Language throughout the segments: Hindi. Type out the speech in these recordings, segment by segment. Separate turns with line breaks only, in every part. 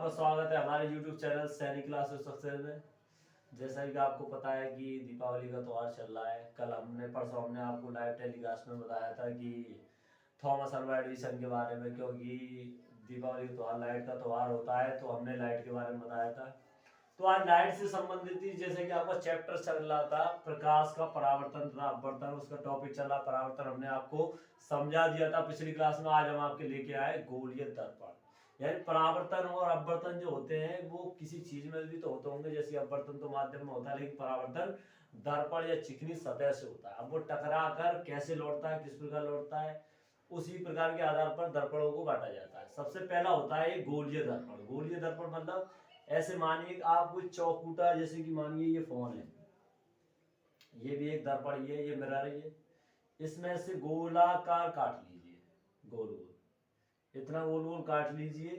आपका स्वागत है हमारे YouTube चैनल सैनिक क्लासेस सक्सेस में। जैसा कि आपको पता है कि दीपावली का त्यौहार चल रहा है। कल परसों हमने आपको लाइव टेलीकास्ट में बताया था कि थॉमस अल्वा एडिसन के बारे में, क्योंकि दीपावली का त्यौहार लाइट का त्यौहार होता है, तो हमने लाइट के बारे में बताया था। तो आज लाइट से संबंधित ही जैसे कि आपका चैप्टर चल रहा था प्रकाश का परावर्तन तथा अपवर्तन, उसका टॉपिक चल रहा परावर्तन, हमने आपको समझा दिया था पिछली क्लास में। आज हम आपके लेके आए गोलीय दर्पण। यानी परावर्तन और अपवर्तन जो होते हैं वो किसी चीज में भी तो होते होंगे, जैसे अपवर्तन तो माध्यम में होता है, लेकिन परावर्तन दर्पण या चिकनी सतह से होता है। अब वो टकरा कर कैसे लौटता है, किस प्रकार लौटता है, उसी प्रकार के आधार पर दर्पणों को बांटा जाता है। सबसे पहला होता है ये गोलीय दर्पण। गोलीय दर्पण मतलब ऐसे मानिए आप कोई चौकूटा, जैसे कि मानिए ये फोन है, ये भी एक दर्पण, ये मिरर है, इसमें से गोलाकार काट लीजिए, गोल गोल इतना गोल गोल काट लीजिए,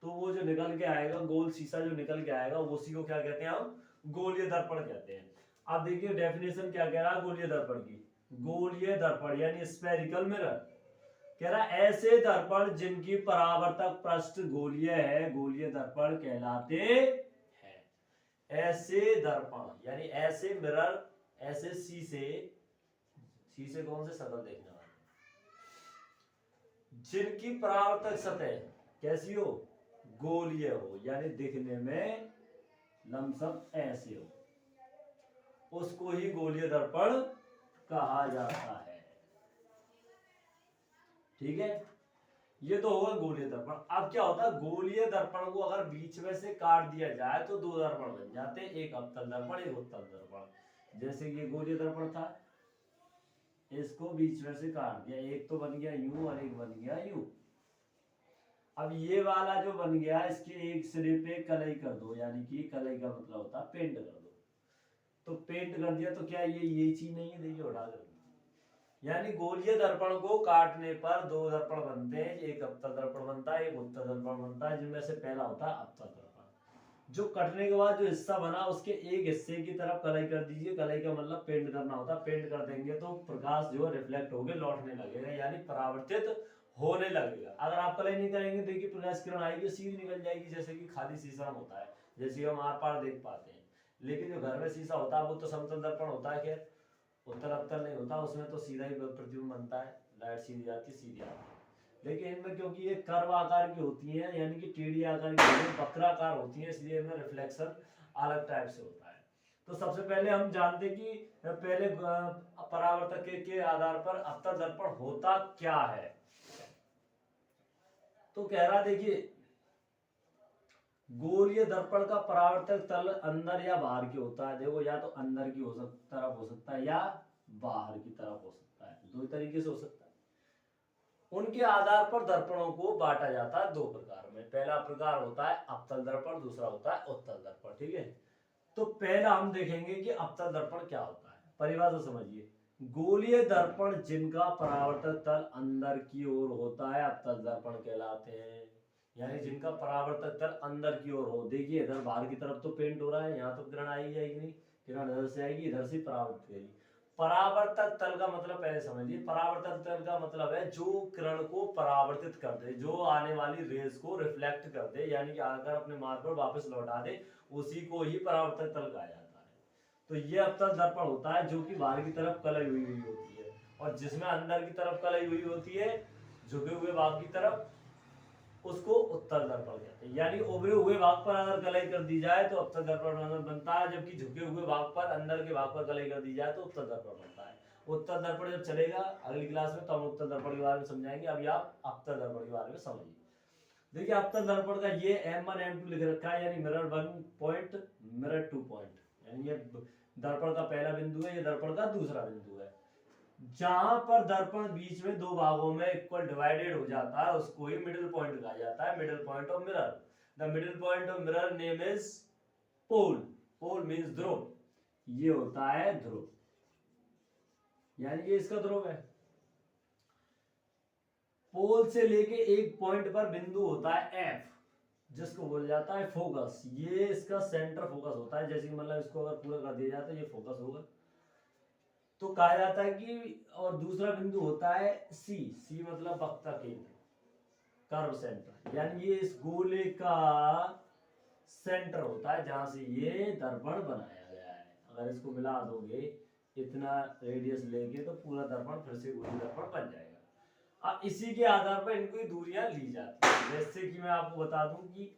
तो वो जो निकल के आएगा गोल शीशा जो निकल के आएगा उसी को क्या कहते हैं हम, गोलीय दर्पण कहते हैं। अब देखिए डेफिनेशन क्या कह रहा है गोलीय दर्पण की। गोलीय दर्पण यानी स्फेरिकल मिरर, कह रहा ऐसे दर्पण जिनकी परावर्तक पृष्ठ गोलीय है, गोलीय दर्पण कहलाते हैं। ऐसे दर्पण यानी ऐसे मिरर, ऐसे शीशे, शीशे कौन से शक्ल देखने वाले, जिनकी परावर्तक सतह कैसी हो, गोलीय हो, यानी दिखने में लमसम ऐसे हो, उसको ही गोलीय दर्पण कहा जाता है। ठीक है, ये तो होगा गोलीय दर्पण। अब क्या होता है, गोलीय दर्पण को अगर बीच में से काट दिया जाए तो दो दर्पण बन जाते हैं, एक अवतल दर्पण, एक उत्तल दर्पण। जैसे ये गोलीय दर्पण था, इसको बीच में से काट दिया, एक तो बन गया यूं और एक बन गया यूं। अब ये वाला जो बन गया, इसके एक सिरे पे कलई कर दो, यानी कि कलई का मतलब होता है पेंट कर दो। तो पेंट कर दिया तो क्या ये चीज नहीं है, देखिए उड़ा कर, यानी गोलीय दर्पण को काटने पर दो दर्पण बनते हैं, एक अवतल दर्पण बनता है, एक उत्तल दर्पण बनता है, जिनमें से पहला होता है अवतल दर्पण। जो कटने के बाद जो हिस्सा बना उसके एक हिस्से की तरफ कलई कर दीजिए। कलई का मतलब पेंट करना होता है, पेंट कर देंगे तो प्रकाश जो रिफ्लेक्ट होकर लौटने लगेगा, यानी परावर्तित होने लगेगा। अगर आप कलई नहीं करेंगे, देखिए प्रकाश किरण आएगी सीधी निकल जाएगी, जैसे कि खाली शीशा होता है, जैसे हम आर पार देख पाते हैं। लेकिन जो घर में शीशा होता है वो तो समतल दर्पण होता है, खैर उत्तर अवतल नहीं होता, उसमें तो सीधा ही प्रतिबिंब बनता है, लाइट सीधी जाती है सीधी आती है। लेकिन इनमें क्योंकि ये कर्व आकार की होती है, यानी कि टेढ़ी आकार की वक्राकार होती है, इसलिए इनमें रिफ्लेक्शन अलग टाइप से होता है। तो सबसे पहले हम जानते कि पहले परावर्तक के आधार पर अवतल दर्पण होता क्या है। तो कह रहा देखिए गोलीय दर्पण का परावर्तक तल अंदर या बाहर की होता है। देखो या तो अंदर की तरफ हो सकता है या बाहर की तरफ हो सकता है, दो तरीके से हो सकता है। उनके आधार पर दर्पणों को बांटा जाता है दो प्रकार में। पहला प्रकार होता है अवतल दर्पण, दूसरा होता है उत्तल दर्पण। ठीक है, तो पहला हम देखेंगे कि अवतल दर्पण क्या होता है। परिभाषा समझिए, गोलीय दर्पण जिनका परावर्तक तल अंदर की ओर होता है अवतल दर्पण कहलाते हैं। यानी जिनका परावर्तक तल अंदर की ओर हो। देखिए इधर बाहर की तरफ तो पेंट हो रहा है, यहाँ तो किरण आई जाएगी नहीं, किरण इधर से आएगी, इधर से परावर्तित करेगी। परावर्तक तल का मतलब पहले समझिए, परावर्तक तल का मतलब है जो किरण को परावर्तित कर दे, जो आने वाली रेज को रिफ्लेक्ट कर दे, यानी कि आकर अपने मार्ग पर वापस लौटा दे, उसी को ही परावर्तक तल कहा जाता है। तो ये अवतल दर्पण होता है जो कि बाहर की तरफ कलई हुई होती है, और जिसमें अंदर की तरफ कलई हुई होती है झुके हुए भाग की तरफ, उसको उत्तल दर्पण कहते हैं। यानी उभरे हुए भाग पर अगर कलई कर दी जाए तो अवतल दर्पण बनता है, जबकि झुके हुए भाग पर, अंदर के भाग पर कलई कर दी जाए तो उत्तल दर्पण बनता है। उत्तल दर्पण जब चलेगा अगली क्लास में तो हम उत्तल दर्पण के बारे में समझाएंगे, अभी आप अवतल दर्पण के बारे में समझिए। देखिए अवतल दर्पण का ये M1 M2 लिख रखा है, यानी मिरर 1 पॉइंट, मिरर 2 पॉइंट, यानी ये दर्पण का पहला बिंदु है, ये दर्पण का दूसरा बिंदु है। जहां पर दर्पण बीच में दो भागों में इक्वल डिवाइडेड हो जाता है उसको ही मिडिल पॉइंट कहा जाता है, middle point of mirror. The middle point of mirror name is pole, pole means ध्रुव, ये होता है ध्रुव, यानी ये इसका ध्रुव है। पोल से लेके एक पॉइंट पर बिंदु होता है एफ, जिसको बोला जाता है फोकस, ये इसका सेंटर फोकस होता है। जैसे कि मतलब इसको अगर पूरा कर दिया जाए तो ये फोकस होगा, तो कहा जाता है कि, और दूसरा बिंदु होता है सी, मतलब वक्ता केंद्र, कर्व सेंटर, यानी ये इस गोले का सेंटर होता है जहां से ये दर्पण बनाया गया है। अगर इसको मिला दोगे इतना रेडियस लेके तो पूरा दर्पण फिर से गोली दर्पण बन जाएगा। अब इसी के आधार पर इनकी दूरियां ली जाती है। जैसे कि मैं आपको बता दूं कि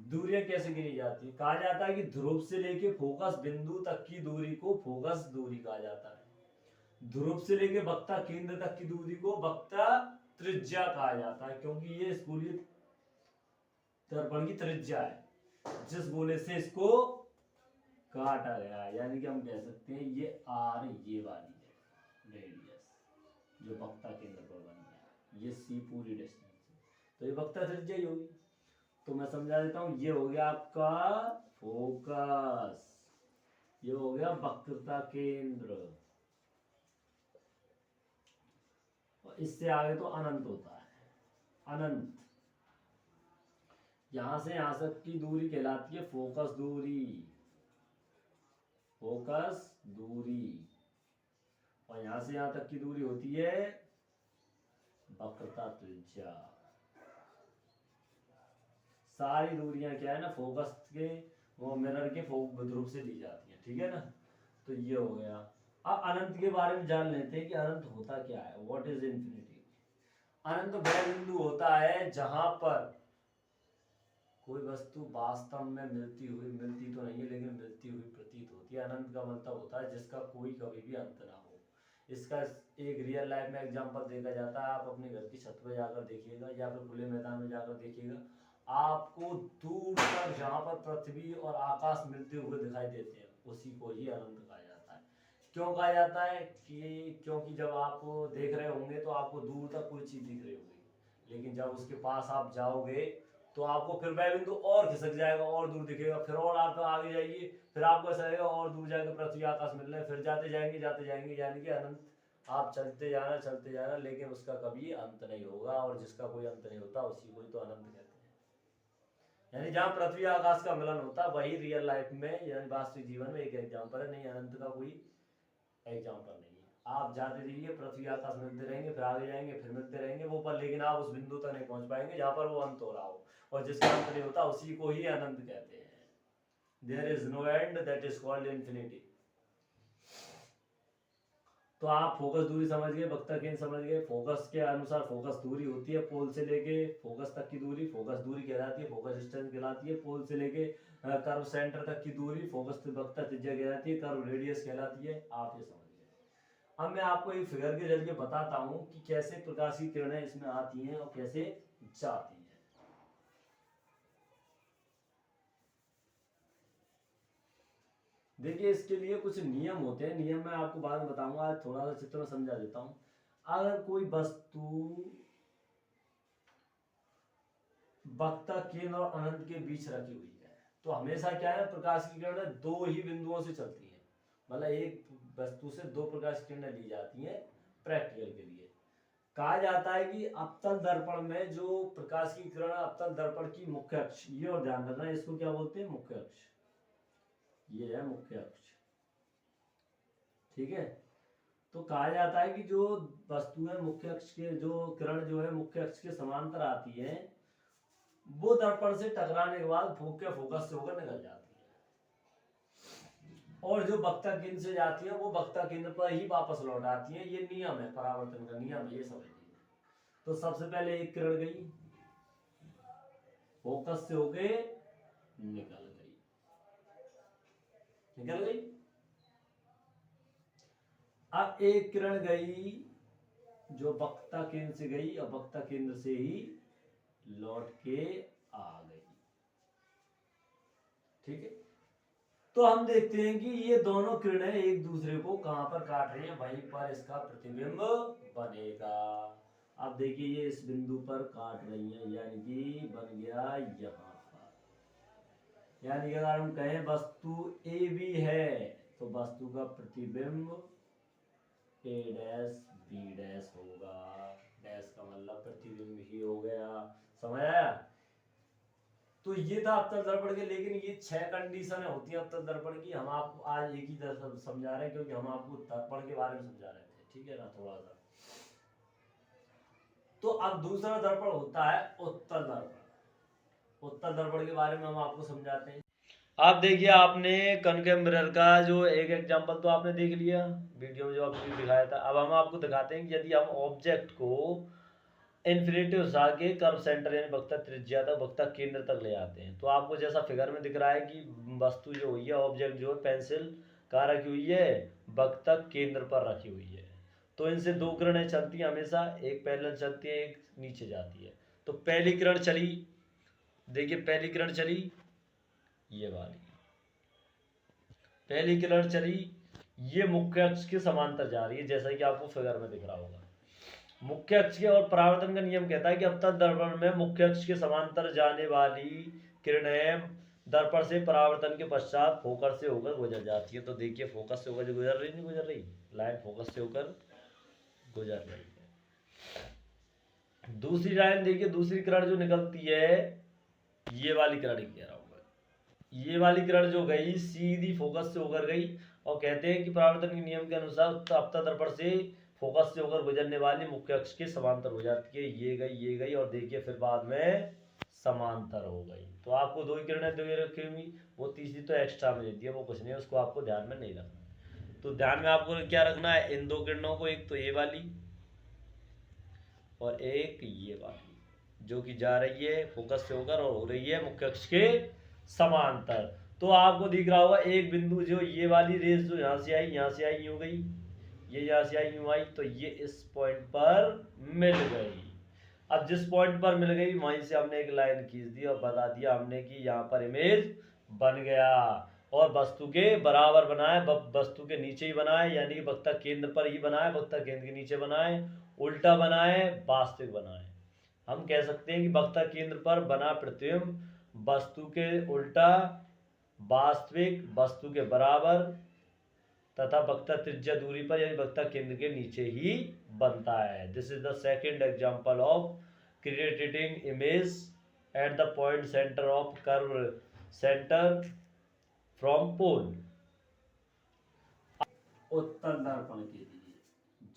दूरियां कैसे गिनी जाती है। कहा जाता है कि ध्रुव से लेके फोकस बिंदु तक की दूरी को फोकस दूरी कहा जाता है। ध्रुव से लेके वक्ता केंद्र तक की दूरी को वक्ता त्रिज्या कहा जाता है, क्योंकि ये इस गोलीय दर्पण की त्रिज्या है जिस गोले से इसको काटा गया है। यानी कि हम कह सकते हैं ये आर ये वाली है रेडियस जो वक्ता केंद्र पर बन गया, ये सी पूरी डिस्टेंस है, तो ये वक्ता त्रिज्या ही होगी। तो मैं समझा देता हूं, ये हो गया आपका फोकस, ये हो गया वक्रता केंद्र, और इससे आगे तो अनंत होता है। अनंत यहां से यहां तक की दूरी कहलाती है फोकस दूरी, फोकस दूरी, और यहां से यहां तक की दूरी होती है वक्रता त्रिज्या। सारी दूरियां क्या है ना फोकस के वो मिरर के ध्रुव से ली जाती है, ठीक है ना। तो ये हो गया। अब अनंत के बारे में जान लेते हैं कि अनंत होता क्या है। What is infinity? अनंत वह बिंदु होता है जहां पर कोई वस्तु वास्तव में मिलती तो नहीं है लेकिन मिलती हुई प्रतीत होती है। अनंत का मतलब होता है जिसका कोई कभी भी अंत ना हो। इसका एक रियल लाइफ में एग्जांपल देखा जाता है। आप अपने घर की छत पर जाकर देखिएगा या फिर खुले मैदान में जाकर देखिएगा, आपको दूर तक जहां पर पृथ्वी और आकाश मिलते हुए दिखाई देते हैं उसी को ही अनंत कहा जाता है। क्यों कहा जाता है कि क्योंकि जब आप देख रहे होंगे तो आपको दूर तक कोई चीज दिख रही होगी, लेकिन जब उसके पास आप जाओगे तो आपको फिर वह बिंदु और खिसक जाएगा और दूर दिखेगा, फिर और आप आगे जाइए फिर आपको ऐसा लगेगा और दूर जाकर पृथ्वी आकाश मिल रहे हैं, फिर जाते जाएंगे यानी कि अनंत आप चलते जाना लेकिन उसका कभी अंत नहीं होगा, और जिसका कोई अंत नहीं होता उसी को ही तो अनंत कहते हैं। यानी जहाँ पृथ्वी आकाश का मिलन होता है वही रियल लाइफ में यानी वास्तविक जीवन में एक एग्जाम्पल है, नहीं अनंत का कोई एग्जाम्पल नहीं है। आप जाते रहिए पृथ्वी आकाश मिलते रहेंगे, फिर आगे जाएंगे फिर मिलते रहेंगे वो पर, लेकिन आप उस बिंदु तक नहीं पहुंच पाएंगे जहां पर वो अंत हो रहा हो, और जिसका अंत नहीं होता उसी को ही अनंत कहते हैं। There is no end that is called infinity. तो आप फोकस दूरी समझ गए, वक्ता केंद्र समझ गए। फोकस के अनुसार फोकस दूरी होती है पोल से लेके फोकस तक की दूरी फोकस दूरी कहलाती है, फोकस डिस्टेंस कहलाती है। पोल से लेके कर्व सेंटर तक की दूरी फोकस वक्ता त्रिज्या कहलाती है, कर्व रेडियस कहलाती है। आप ये समझ गए। अब मैं आपको एक फिगर के जरिए बताता हूं कि कैसे प्रकाश की किरणें इसमें आती हैं और कैसे जाती हैं। देखिए इसके लिए कुछ नियम होते हैं, नियम मैं आपको बाद में बताऊंगा, आज थोड़ा सा चित्र में समझा देता हूं। अगर कोई वस्तु वक्ता केंद्र और अनंत के बीच रखी हुई है तो हमेशा क्या है प्रकाश की किरणें दो ही बिंदुओं से चलती हैं, मतलब एक वस्तु से दो प्रकाश की किरणें ली जाती हैं प्रैक्टिकल के लिए। कहा जाता है कि अवतल दर्पण में जो प्रकाश की किरण अवतल दर्पण की मुख्य अक्ष, ये और ध्यान रखना है, इसको क्या बोलते हैं मुख्य अक्ष, ये है मुख्य अक्ष, ठीक है। तो कहा जाता है कि जो वस्तुएं मुख्य अक्ष के जो किरण जो है मुख्य अक्ष के समांतर आती है वो दर्पण से टकराने के बाद मुख्य फोकस से होकर निकल जाती है, और जो वक्ता केंद्र से जाती है वो वक्ता केंद्र पर ही वापस लौट आती है। ये नियम है, परावर्तन का नियम है, ये समझिए। तो सबसे पहले एक किरण गई फोकस से होके निकल गई। अब एक किरण गई जो वक्ता केंद्र से गई और वक्ता केंद्र से ही लौट के आ गई, ठीक है। तो हम देखते हैं कि ये दोनों किरणें एक दूसरे को कहां पर काट रही हैं, वहीं पर इसका प्रतिबिंब बनेगा। अब देखिए ये इस बिंदु पर काट रही हैं यानी कि बन गया यहां पर। यानी कि अगर हम कहें वस्तु ए बी है तो वस्तु का प्रतिबिंब ए डैश बी डैश होगा। डैश का मतलब प्रतिबिंब ही हो गया, समझ आया। तो ये था अवतल दर्पण के, लेकिन ये 6 कंडीशन होती है अवतल दर्पण की। हम आपको आज एक ही तरह समझा रहे हैं क्योंकि हम आपको दर्पण के बारे में समझा रहे थे, ठीक है ना, थोड़ा सा। तो अब दूसरा दर्पण होता है उत्तल दर्पण। उत्तल दर्पण के बारे में हम आपको समझाते हैं। आप देखिए, आपने कॉन्केव मिरर का जो एक एग्जांपल तो आपने देख लिया वीडियो में जो आपको दिखाया था। अब हम आपको दिखाते हैं कि यदि हम ऑब्जेक्ट को इन्फिनिटी उठा के कर्व सेंटर यानी वक्ता त्रिज्या तक, वक्ता केंद्र तक ले आते हैं, तो आपको जैसा फिगर में दिख रहा है कि वस्तु जो हुई है, ऑब्जेक्ट जो है पेंसिल कहाँ रखी हुई है, वक्ता केंद्र पर रखी हुई है। तो इनसे दो किरणें चलती हैं हमेशा, एक पैरेलल चलती है, एक नीचे जाती है। तो पहली किरण चली, देखिए पहली किरण चली ये वाली, पहली किरण चली, ये मुख्य अक्ष के समांतर जा रही है, जैसा कि आपको फिगर में दिख रहा होगा। मुख्य अक्ष के, और परावर्तन का नियम कहता है कि अवतल दर्पण में मुख्य अक्ष के समांतर जाने वाली किरणें दर्पण से परावर्तन के पश्चात फोकस से होकर गुजर जाती है। तो देखिए फोकस से होकर जो गुजर रही, नहीं गुजर रही, लाइन फोकस से होकर गुजर रही है। दूसरी लाइन देखिए, दूसरी किरण जो निकलती है, ये वाली किरण कह रहा हूं मैं, ये वाली किरण जो गई सीधी फोकस से होकर गई, और कहते हैं कि परावर्तन के नियम के अनुसार अवतल दर्पण से फोकस से होकर गुजरने वाली मुख्य अक्ष के समांतर हो जाती है। ये गई और देखिए फिर बाद में समांतर हो गई। तो आपको दो ही किरणें दो रखी हुई, वो तीसरी तो एक्स्ट्रा में देती है, वो कुछ नहीं है, उसको आपको ध्यान में नहीं रखना। तो ध्यान में आपको क्या रखना है, इन दो किरणों को, एक तो ये वाली और एक ये वाली, जो कि जा रही है फोकस से होकर और हो रही है मुख्य अक्ष के समांतर। तो आपको दिख रहा होगा एक बिंदु, जो ये वाली रेस जो यहाँ से आई, यहाँ से आई यूं गई, ये यहाँ से आई यूं आई, तो ये इस पॉइंट पर मिल गई। अब जिस पॉइंट पर मिल गई वहीं से हमने एक लाइन खींच दी और बता दिया हमने कि यहाँ पर इमेज बन गया, और वस्तु के बराबर बनाए, वस्तु के नीचे ही बनाए, यानी कि वक्ता केंद्र पर ही बनाए, वक्ता केंद्र के नीचे बनाए, उल्टा बनाए, वास्तविक बनाए। हम कह सकते हैं कि वक्ता केंद्र पर बना प्रतिबिंब वस्तु के उल्टा, वास्तविक वस्तु के बराबर तथा वक्ता त्रिज्या दूरी पर यानी वक्ता केंद्र के नीचे ही बनता है। This is the second example of creating image at the point centre of curve centre from pole. उत्तल दर्पण के लिए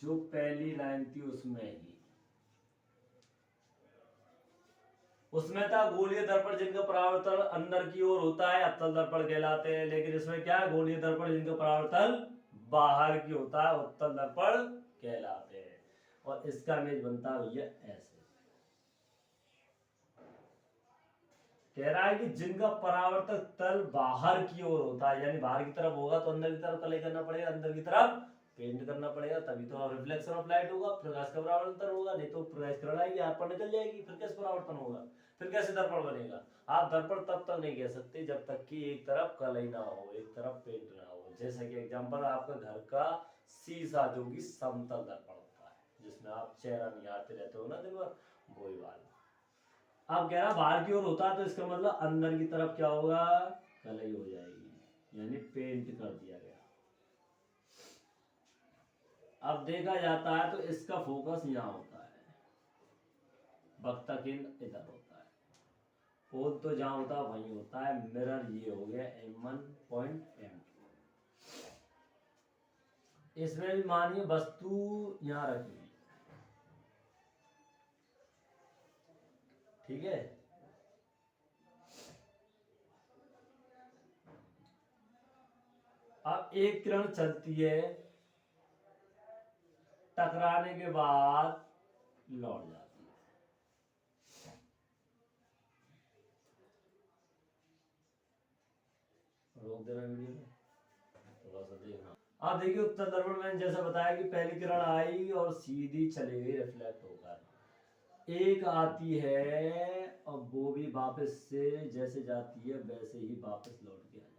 जो पहली लाइन थी उसमें था गोलीय दर्पण जिनका परावर्तन अंदर की ओर होता है, अवतल दर्पण कहलाते हैं। लेकिन इसमें क्या है, गोलीय दर्पण जिनका परावर्तन बाहर की होता है, उत्तल दर्पण कहलाते हैं। और इसका इमेज बनता है भैया ऐसे, कह रहा है कि जिनका परावर्तक तल बाहर की ओर होता है, यानी बाहर की तरफ होगा तो अंदर की तरफ कलई करना पड़ेगा, अंदर की तरफ पेंट करना पड़ेगा, तभी तो रिफ्लेक्शन ऑफ लाइट होगा, प्रकाश का परावर्तन होगा। नहीं तो प्रकाश किरण आएगी आप पर निकल जाएगी, फिर कैसे परावर्तन होगा, फिर कैसे दर्पण बनेगा। आप दर्पण तब तक नहीं कह सकते जब तक कि एक तरफ कलई ना हो, एक तरफ पेंट ना हो। जैसे कि एग्जांपल आपका घर का शीशा जो कि समतल दर्पण होता है, जिसमें आप चेहरा निहारते रहते हो ना दिन भर, वही वाला। अब कह रहा बाहर की ओर होता है, तो इसका मतलब अंदर की तरफ क्या होगा, कलई हो जाएगी, यानी पेंट कर दिया गया। अब देखा जाता है तो इसका फोकस यहाँ होता है, वक्ता केंद्र इधर होता है, पोल तो जहां होता है वहीं होता है। मिरर ये हो गया M1 पॉइंट M2। इसमें भी मानिए वस्तु यहाँ रखी हुई, ठीक है। अब एक किरण चलती है, टकराने के बाद लौट जाती है। रोक देना वीडियो में, थोड़ा सा देखना। अब देखिए उत्तल दर्पण में जैसा बताया कि पहली किरण आई और सीधी चली गई रिफ्लेक्ट होकर, एक आती है और वो भी वापस से जैसे जाती है वैसे ही वापस लौट के आ जाती है।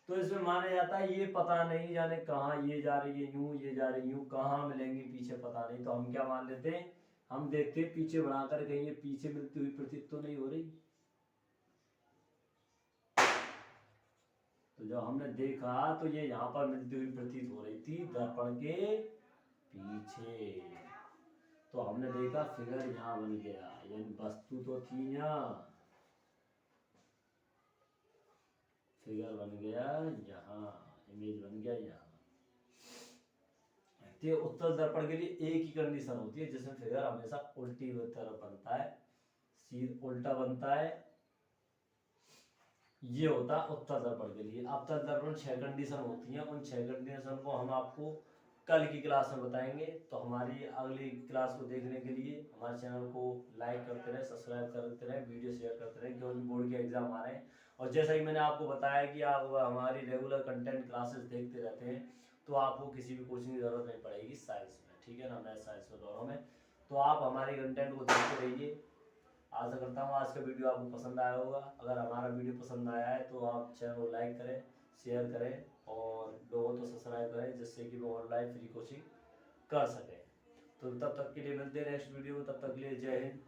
तो इसमें माना जाता है ये पता नहीं जाने कहाँ ये जा रही है, यूं ये जा रही, यूं कहाँ मिलेंगी पीछे पता नहीं। तो हम क्या मान लेते हैं, हम देखते हैं पीछे बढ़ाकर कहीं ये पीछे मिलती हुई प्रतीत तो नहीं हो रही। तो जब हमने देखा तो ये यहाँ पर मिलती हुई प्रतीत हो रही थी दर्पण के पीछे। तो हमने देखा फिगर यहाँ बन गया, यानी वस्तु तो थी यहाँ, फिगर बन गया यहाँ, इमेज बन गया यहाँ। तो उत्तल दर्पण के लिए एक ही कंडीशन होती है जिसमें फिगर हमेशा उल्टी हुई तरफ बनता है, उल्टा बनता है, ये होता है उत्तर दर्पण के लिए। अवतल दर्पण 6 कंडीशन होती हैं, उन 6 कंडीशन को हम आपको कल की क्लास में बताएंगे। तो हमारी अगली क्लास को देखने के लिए हमारे चैनल को लाइक करते रहे, सब्सक्राइब करते रहे, वीडियो शेयर करते रहे, क्योंकि बोर्ड के एग्जाम आ रहे हैं। और जैसा कि मैंने आपको बताया कि आप हमारी रेगुलर कंटेंट क्लासेस देखते रहते हैं, तो आपको किसी भी कोचिंग की जरूरत नहीं पड़ेगी साइंस में, ठीक है ना, मैथ साइंस में दोनों में। तो आप हमारे कंटेंट को देखते रहिए। आशा करता हूँ आज का वीडियो आपको पसंद आया होगा। अगर हमारा वीडियो पसंद आया है तो आप चैनल को लाइक करें, शेयर करें और लोगों को सब्सक्राइब करें, जिससे कि वो ऑनलाइन फ्री कोचिंग कर सकें। तो तब तक के लिए मिलते हैं नेक्स्ट वीडियो में। तब तक के लिए जय हिंद,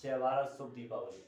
जय भारत, शुभ दीपावली।